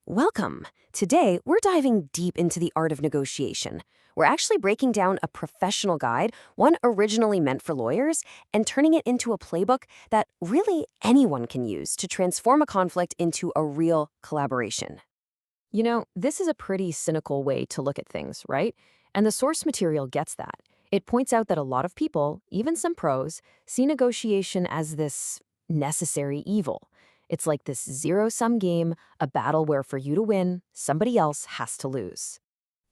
Welcome. Today, we're diving deep into the art of negotiation. We're actually breaking down a professional guide, one originally meant for lawyers, and turning it into a playbook that really anyone can use to transform a conflict into a real collaboration. This is a pretty cynical way to look at things, right? And the source material gets that. It points out that a lot of people, even some pros, see negotiation as this necessary evil. It's like this zero-sum game, a battle where for you to win, somebody else has to lose.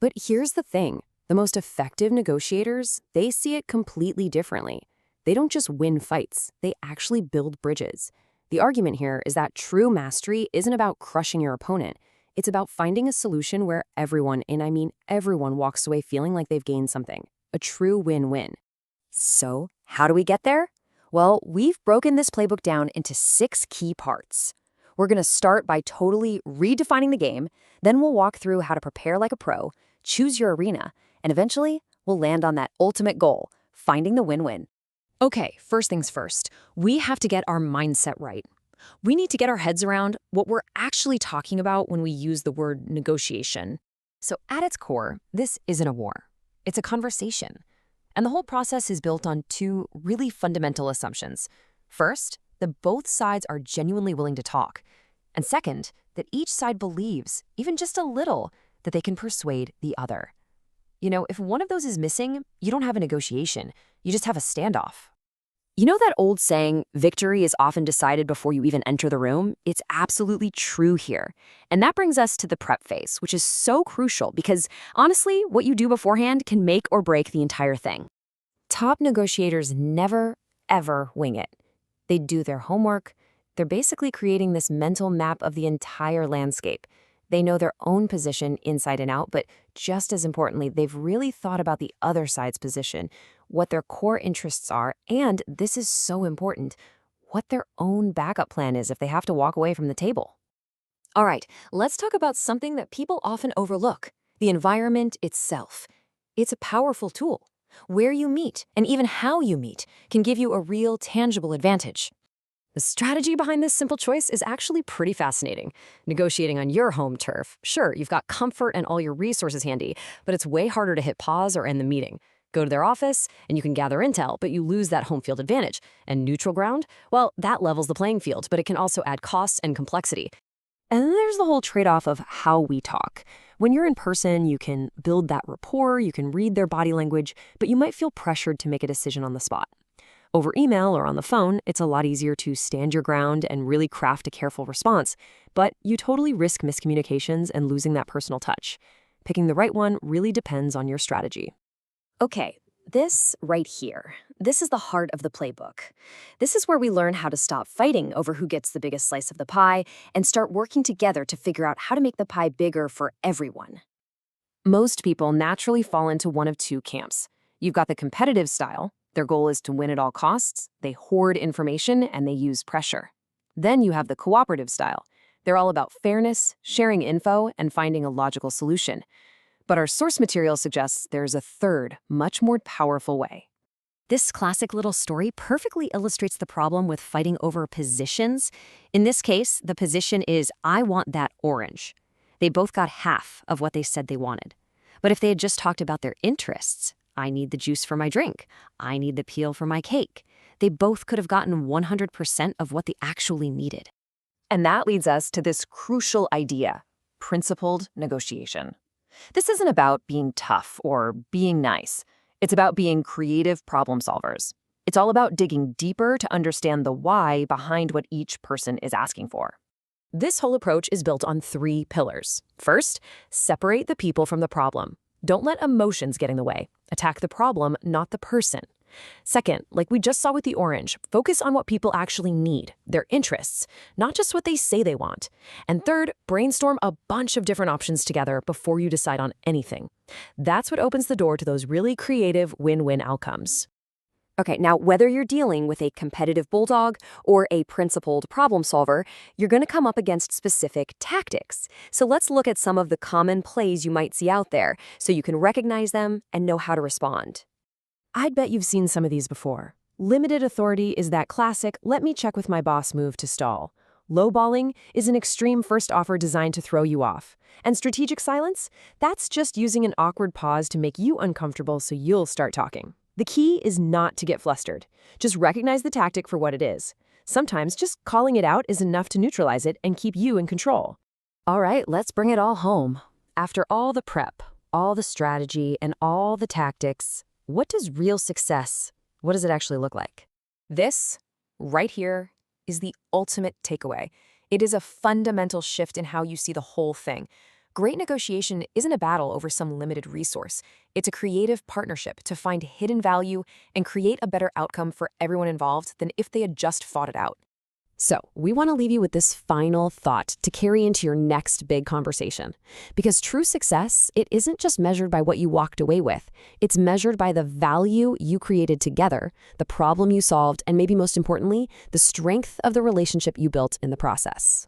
But here's the thing. The most effective negotiators, they see it completely differently. They don't just win fights, they actually build bridges. The argument here is that true mastery isn't about crushing your opponent. It's about finding a solution where everyone, and I mean everyone, walks away feeling like they've gained something. A true win-win. So, how do we get there? Well, we've broken this playbook down into 6 key parts. We're going to start by totally redefining the game, then we'll walk through how to prepare like a pro, choose your arena, and eventually we'll land on that ultimate goal, finding the win-win. Okay, first things first, we have to get our mindset right. We need to get our heads around what we're actually talking about when we use the word negotiation. So at its core, this isn't a war. It's a conversation. And the whole process is built on 2 really fundamental assumptions. First, that both sides are genuinely willing to talk. And second, that each side believes, even just a little, that they can persuade the other. If one of those is missing, you don't have a negotiation. You just have a standoff. You know that old saying, victory is often decided before you even enter the room? It's absolutely true here. And that brings us to the prep phase, which is so crucial because, honestly, what you do beforehand can make or break the entire thing. Top negotiators never, ever wing it. They do their homework. They're basically creating this mental map of the entire landscape. They know their own position inside and out, but just as importantly, they've really thought about the other side's position, what their core interests are, and this is so important, what their own backup plan is if they have to walk away from the table. All right, let's talk about something that people often overlook, the environment itself. It's a powerful tool. Where you meet, and even how you meet, can give you a real, tangible advantage. The strategy behind this simple choice is actually pretty fascinating. Negotiating on your home turf. Sure, you've got comfort and all your resources handy, but it's way harder to hit pause or end the meeting. Go to their office, and you can gather intel, but you lose that home field advantage. And neutral ground? Well, that levels the playing field, but it can also add costs and complexity. And then there's the whole trade-off of how we talk. When you're in person, you can build that rapport, you can read their body language, but you might feel pressured to make a decision on the spot. Over email or on the phone, it's a lot easier to stand your ground and really craft a careful response, but you totally risk miscommunications and losing that personal touch. Picking the right one really depends on your strategy. Okay, this right here, this is the heart of the playbook. This is where we learn how to stop fighting over who gets the biggest slice of the pie and start working together to figure out how to make the pie bigger for everyone. Most people naturally fall into one of 2 camps. You've got the competitive style. Their goal is to win at all costs. They hoard information and they use pressure. Then you have the cooperative style. They're all about fairness, sharing info, and finding a logical solution. But our source material suggests there's a third, much more powerful way. This classic little story perfectly illustrates the problem with fighting over positions. In this case, the position is, I want that orange. They both got half of what they said they wanted. But if they had just talked about their interests, I need the juice for my drink, I need the peel for my cake, they both could have gotten 100% of what they actually needed. And that leads us to this crucial idea, principled negotiation. This isn't about being tough or being nice. It's about being creative problem solvers. It's all about digging deeper to understand the why behind what each person is asking for. This whole approach is built on 3 pillars. First, separate the people from the problem. Don't let emotions get in the way. Attack the problem, not the person. Second, like we just saw with the orange, focus on what people actually need, their interests, not just what they say they want. And third, brainstorm a bunch of different options together before you decide on anything. That's what opens the door to those really creative win-win outcomes. Okay, now whether you're dealing with a competitive bulldog or a principled problem solver, you're going to come up against specific tactics. So let's look at some of the common plays you might see out there so you can recognize them and know how to respond. I'd bet you've seen some of these before. Limited authority is that classic, let me check with my boss move to stall. Lowballing is an extreme first offer designed to throw you off. And strategic silence? That's just using an awkward pause to make you uncomfortable so you'll start talking. The key is not to get flustered. Just recognize the tactic for what it is. Sometimes just calling it out is enough to neutralize it and keep you in control. All right, let's bring it all home. After all the prep, all the strategy, and all the tactics, what does real success, what does it actually look like? This, right here, is the ultimate takeaway. It is a fundamental shift in how you see the whole thing. Great negotiation isn't a battle over some limited resource. It's a creative partnership to find hidden value and create a better outcome for everyone involved than if they had just fought it out. So, we want to leave you with this final thought to carry into your next big conversation. Because true success, it isn't just measured by what you walked away with. It's measured by the value you created together, the problem you solved, and maybe most importantly, the strength of the relationship you built in the process.